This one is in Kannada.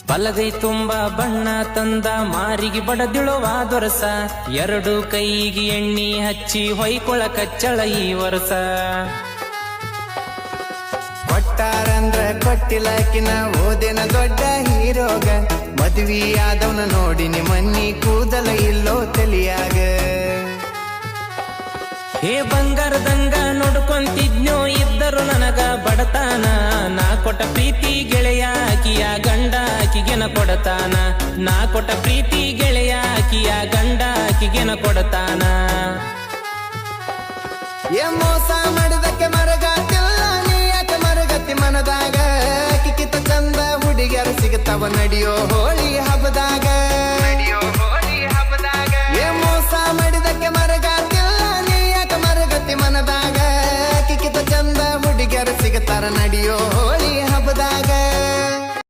ಬಲಗೈ ತುಂಬ ಬಣ್ಣ ತಂದ ಮಾರಿಗೆ ಬಡದಿಳುವ ದೊರಸ, ಎರಡು ಕೈಗೆ ಎಣ್ಣಿ ಹಚ್ಚಿ ಹೊಯ್ಕೊಳ ಕಚ್ಚಳ ಈ ವರ್ಷ. ಕೊಟ್ಟಾರಂದ್ರ ಕೊಟ್ಟಿಲಕಿನ ಓದಿನ ದೊಡ್ಡ ಹೀರೋಗ, ಮದ್ವಿ ಆದವನ ನೋಡಿ ನಿಮ್ಮನ್ನಿ ಕೂದಲ ಇಲ್ಲೋ ತಲಿಯಾಗ. ಹೇ ಬಂಗಾರದಂಗ ನೋಡ್ಕೊಂತಿದ್ನೋ ಇದ್ದರು ನನಗ ಬಡತಾನ, ನಾ ಕೊಟ್ಟ ಪ್ರೀತಿ ಗೆಳೆಯ ಆಕಿಯ ಗಂಡ ಆಕಿಗೆನ ಕೊಡತಾನ, ನಾ ಕೊಟ್ಟ ಪ್ರೀತಿ ಗೆಳೆಯ ಆಕಿಯ ಗಂಡ ಆಕಿಗೆನ ಕೊಡತಾನ. ಮೋಸ ಮಾಡಿದಕ್ಕೆ ಮರಗಾತಿಲ್ಲ ನೀ ಯಾಕೆ ಮರಗತಿ ಮನದಾಗ, ಕಿಕ್ಕಿತ ಚಂದ ಹುಡುಗಿಯರು ಸಿಗುತ್ತವ ನಡಿಯೋ ಹೋಳಿ.